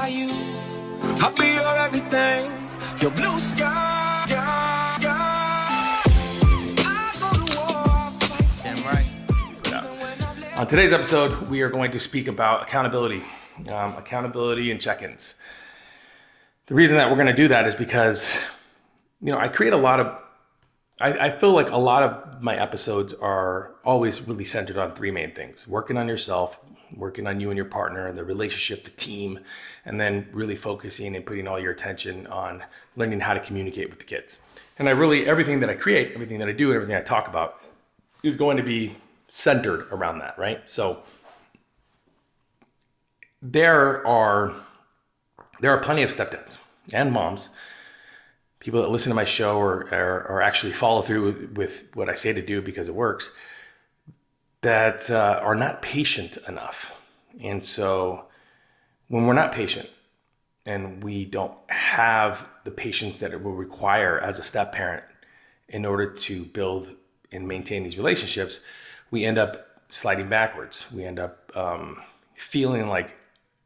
by you. I'll be your everything, your blue sky. I go to war, fight. Damn right. On today's episode, we are going to speak about accountability, accountability and check-ins. The reason that we're going to do that is because, I create I feel like a lot of my episodes are always really centered on three main things: working on yourself, working on you and your partner, the relationship, the team, and then really focusing and putting all your attention on learning how to communicate with the kids. And everything that I create, everything that I do, everything I talk about is going to be centered around that, right? So there are plenty of stepdads and moms, people that listen to my show or actually follow through with what I say to do because it works, that are not patient enough. And so when we're not patient and we don't have the patience that it will require as a step parent in order to build and maintain these relationships, we end up sliding backwards. We end up feeling like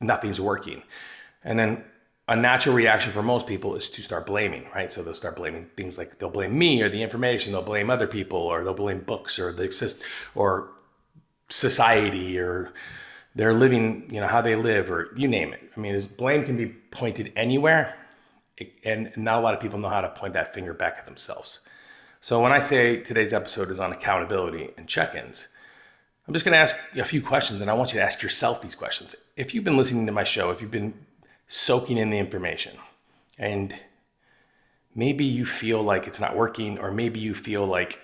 nothing's working. And then a natural reaction for most people is to start blaming, right? So they'll start blaming things like they'll blame me or the information, they'll blame other people, or they'll blame books or or society, or their living, how they live, or you name it. I mean, blame can be pointed anywhere, and not a lot of people know how to point that finger back at themselves. So when I say today's episode is on accountability and check-ins, I'm just going to ask you a few questions, and I want you to ask yourself these questions. If you've been listening to my show, if you've been soaking in the information, and maybe you feel like it's not working, or maybe you feel like,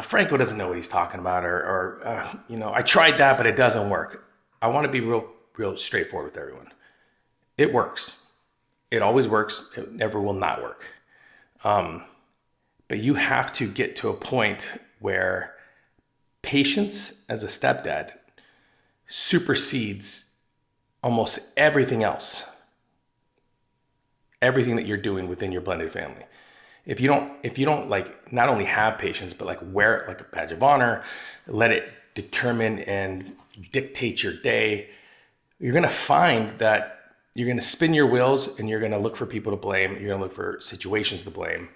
Franco doesn't know what he's talking about, or I tried that, but it doesn't work. I want to be real straightforward with everyone. It works. It always works. It never will not work. But you have to get to a point where patience as a stepdad supersedes almost everything else, everything that you're doing within your blended family. If you don't like not only have patience, but like wear it like a badge of honor, let it determine and dictate your day, you're going to find that you're going to spin your wheels and you're going to look for people to blame. You're going to look for situations to blame.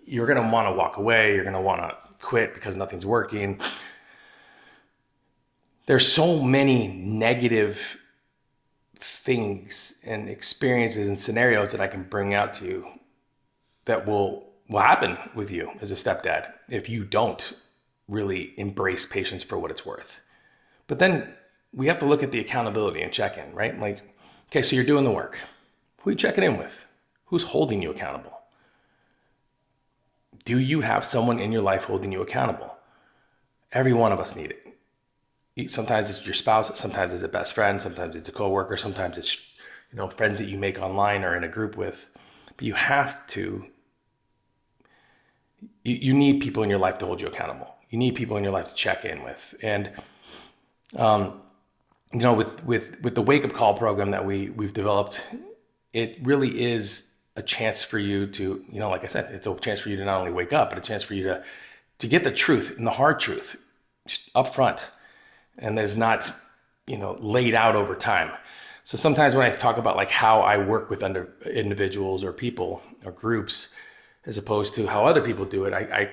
You're going to want to walk away. You're going to want to quit because nothing's working. There's so many negative things and experiences and scenarios that I can bring out to you that will happen with you as a stepdad if you don't really embrace patience for what it's worth. But then we have to look at the accountability and check in, right? Like, okay, so you're doing the work. Who are you checking in with? Who's holding you accountable? Do you have someone in your life holding you accountable? Every one of us need it. Sometimes it's your spouse, sometimes it's a best friend, sometimes it's a coworker, sometimes it's friends that you make online or in a group with. But you have to. You need people in your life to hold you accountable. You need people in your life to check in with. And with the Wake Up Call program that we've developed, it really is a chance for you to, like I said, it's a chance for you to not only wake up, but a chance for you to get the truth and the hard truth up front. And that is not, laid out over time. So sometimes when I talk about like how I work with individuals or people or groups, as opposed to how other people do it, I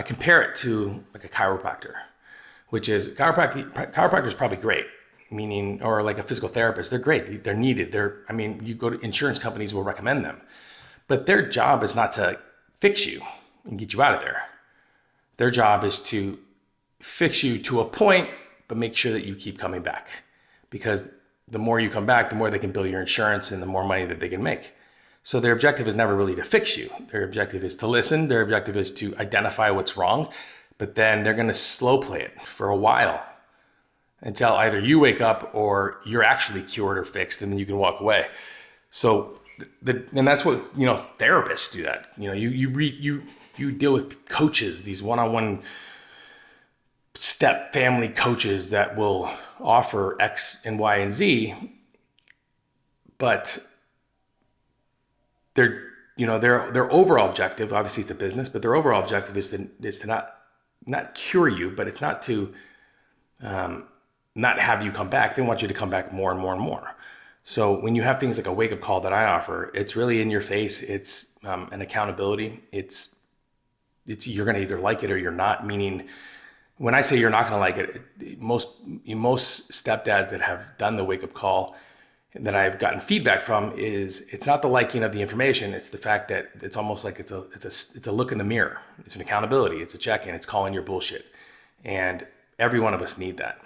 compare it to like a chiropractor, which is chiropractor is probably great. Meaning, or like a physical therapist, they're great. They're needed. You go to insurance companies will recommend them, but their job is not to fix you and get you out of there. Their job is to fix you to a point, but make sure that you keep coming back, because the more you come back, the more they can bill your insurance and the more money that they can make. So their objective is never really to fix you. Their objective is to listen. Their objective is to identify what's wrong, but then they're going to slow play it for a while until either you wake up or you're actually cured or fixed, and then you can walk away. So, and that's what therapists do. That you deal with coaches, these one-on-one step family coaches that will offer X and Y and Z, but their overall objective, obviously it's a business, but their overall objective is to not cure you, but it's not to not have you come back. They want you to come back more and more and more. So when you have things like a wake-up call that I offer, it's really in your face. It's an accountability. It's you're going to either like it or you're not. Meaning, when I say you're not going to like it, most stepdads that have done the wake-up call that I've gotten feedback from is it's not the liking of the information. It's the fact that it's almost like it's a look in the mirror. It's an accountability. It's a check-in. It's calling your bullshit. And every one of us need that.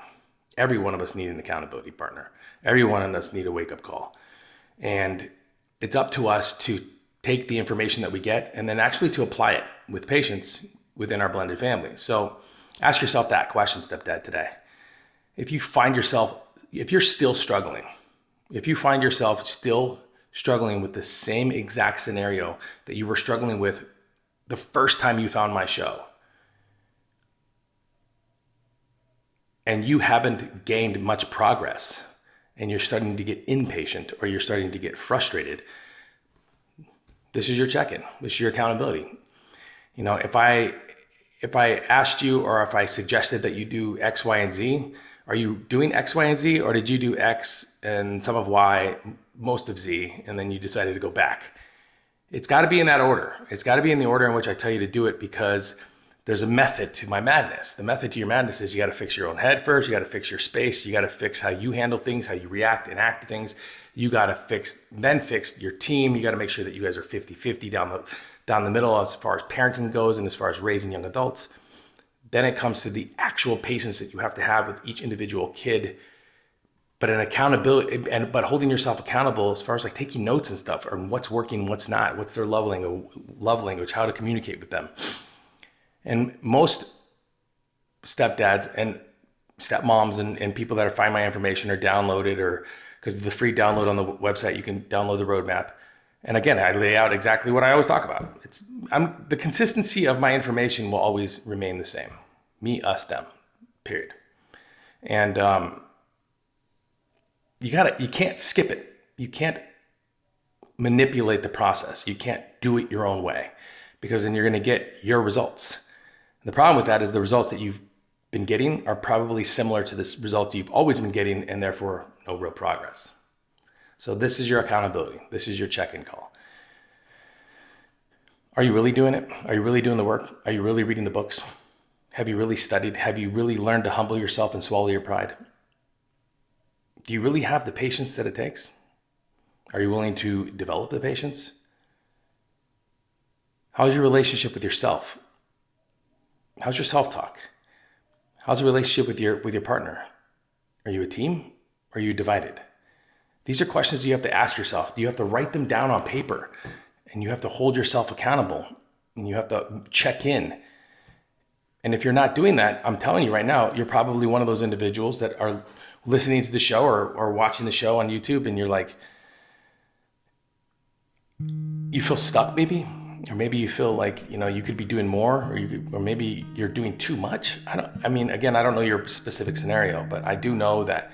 Every one of us need an accountability partner. Every one of us need a wake-up call. And it's up to us to take the information that we get and then actually to apply it with patience within our blended family. So ask yourself that question, stepdad, today. If you're still struggling, if you find yourself still struggling with the same exact scenario that you were struggling with the first time you found my show, and you haven't gained much progress, and you're starting to get impatient or you're starting to get frustrated, this is your check-in. This is your accountability. You know, if I asked you or if I suggested that you do X, Y, and Z, are you doing X, Y, and Z, or did you do X and some of Y, most of Z, and then you decided to go back? It's got to be in that order. It's got to be in the order in which I tell you to do it, because there's a method to my madness. The method to your madness is you got to fix your own head first. You got to fix your space. You got to fix how you handle things, how you react and act to things. You got to fix your team. You got to make sure that you guys are 50-50 down the middle as far as parenting goes and as far as raising young adults. Then it comes to the actual patience that you have to have with each individual kid, but an accountability but holding yourself accountable as far as like taking notes and stuff, or what's working, what's not, what's their love language, how to communicate with them. And most stepdads and stepmoms and people that find my information or download it, or because of the free download on the website, you can download the roadmap. And again, I lay out exactly what I always talk about. The consistency of my information will always remain the same. Me, us, them, period. And you can't skip it. You can't manipulate the process. You can't do it your own way, because then you're going to get your results. The problem with that is the results that you've been getting are probably similar to the results you've always been getting, and therefore no real progress. So this is your accountability. This is your check-in call. Are you really doing it? Are you really doing the work? Are you really reading the books? Have you really studied? Have you really learned to humble yourself and swallow your pride? Do you really have the patience that it takes? Are you willing to develop the patience? How's your relationship with yourself? How's your self-talk? How's the relationship with your partner? Are you a team? Or are you divided? These are questions you have to ask yourself. You have to write them down on paper, and you have to hold yourself accountable, and you have to check in. And if you're not doing that, I'm telling you right now, you're probably one of those individuals that are listening to the show or watching the show on YouTube, and you're like, you feel stuck maybe, or maybe you feel like, you could be doing more, or maybe you're doing too much. I don't know your specific scenario, but I do know that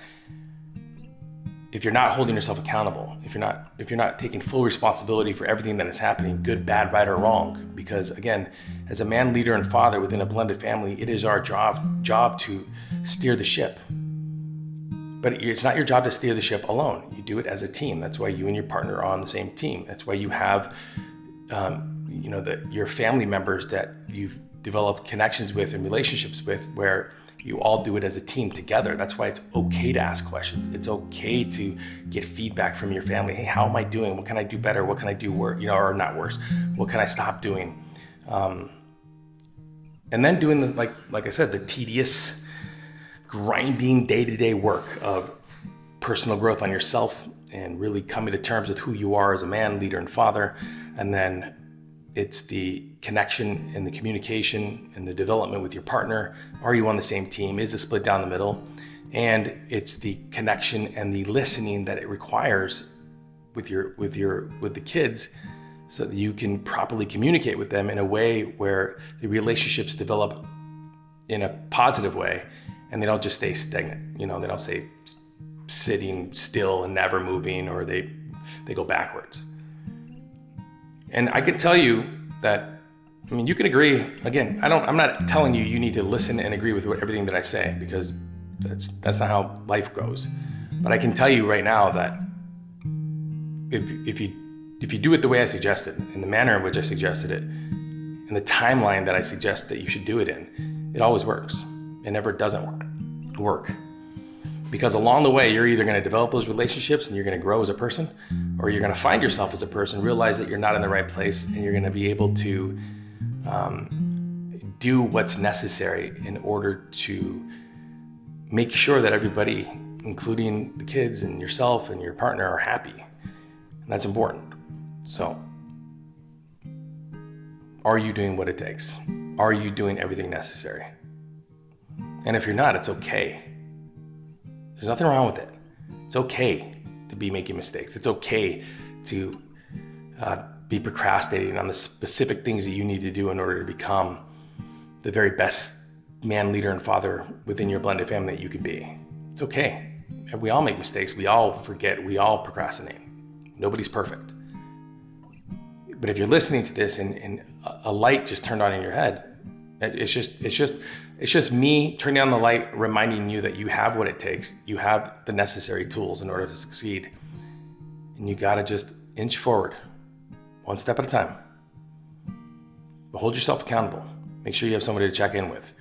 if you're not holding yourself accountable, if you're not taking full responsibility for everything that is happening, good, bad, right, or wrong, because again, as a man, leader, and father within a blended family, it is our job to steer the ship. But it's not your job to steer the ship alone. You do it as a team. That's why you and your partner are on the same team. That's why you have, your family members that you've developed connections with and relationships with, where you all do it as a team together. That's why it's okay to ask questions. It's okay to get feedback from your family. Hey, how am I doing? What can I do better? What can I do worse? Or not worse? What can I stop doing? And then doing the, like I said, the tedious, grinding day-to-day work of personal growth on yourself and really coming to terms with who you are as a man, leader, and father. And then it's the connection and the communication and the development with your partner. Are you on the same team? Is it split down the middle? And it's the connection and the listening that it requires with the kids, so that you can properly communicate with them in a way where the relationships develop in a positive way, and they don't just stay stagnant. They don't stay sitting still and never moving, or they go backwards. And I can tell you that, you can agree. Again, I'm not telling you need to listen and agree with everything that I say, because That's not how life goes. But I can tell you right now that if you do it the way I suggested, in the manner in which I suggested it, in the timeline that I suggest that you should do it in, it always works. It never doesn't work. Because along the way, you're either going to develop those relationships and you're going to grow as a person, or you're going to find yourself as a person, realize that you're not in the right place, and you're going to be able to do what's necessary in order to make sure that everybody, including the kids and yourself and your partner, are happy. And that's important. So, are you doing what it takes? Are you doing everything necessary? And if you're not, it's okay. There's nothing wrong with it. It's okay to be making mistakes. It's okay to be procrastinating on the specific things that you need to do in order to become the very best man, leader, and father within your blended family that you can be. It's okay. We all make mistakes. We all forget. We all procrastinate. Nobody's perfect. But if you're listening to this and a light just turned on in your head, it's just me turning on the light, reminding you that you have what it takes. You have the necessary tools in order to succeed. And you got to just inch forward, one step at a time. But hold yourself accountable. Make sure you have somebody to check in with.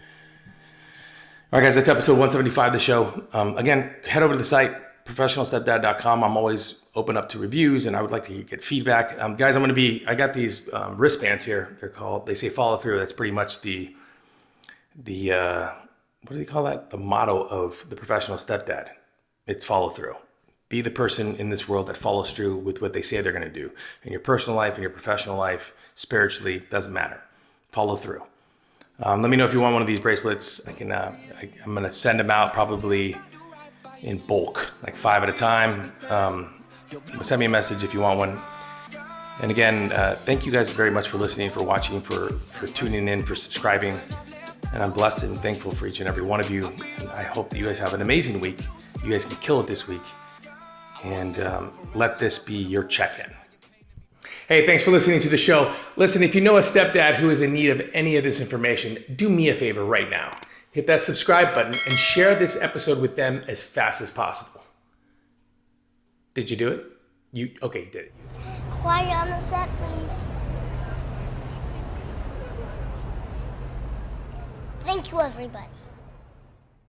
All right, guys, that's episode 175 of the show. Again, head over to the site, professionalstepdad.com. I'm always open up to reviews, and I would like to get feedback. Guys, I got these wristbands here. They say follow through. That's pretty much the what do they call that? The motto of the professional stepdad. It's follow through. Be the person in this world that follows through with what they say they're going to do. In your personal life, in your professional life, spiritually, doesn't matter. Follow through. Let me know if you want one of these bracelets. I'm going to send them out probably in bulk, like 5 at a time. Send me a message if you want one. And again, thank you guys very much for listening, for watching, for tuning in, for subscribing. And I'm blessed and thankful for each and every one of you. And I hope that you guys have an amazing week. You guys can kill it this week. And let this be your check-in. Hey, thanks for listening to the show. Listen, if you know a stepdad who is in need of any of this information, do me a favor right now. Hit that subscribe button and share this episode with them as fast as possible. Did you do it? Okay, you did it. Quiet on the set, please. Thank you, everybody.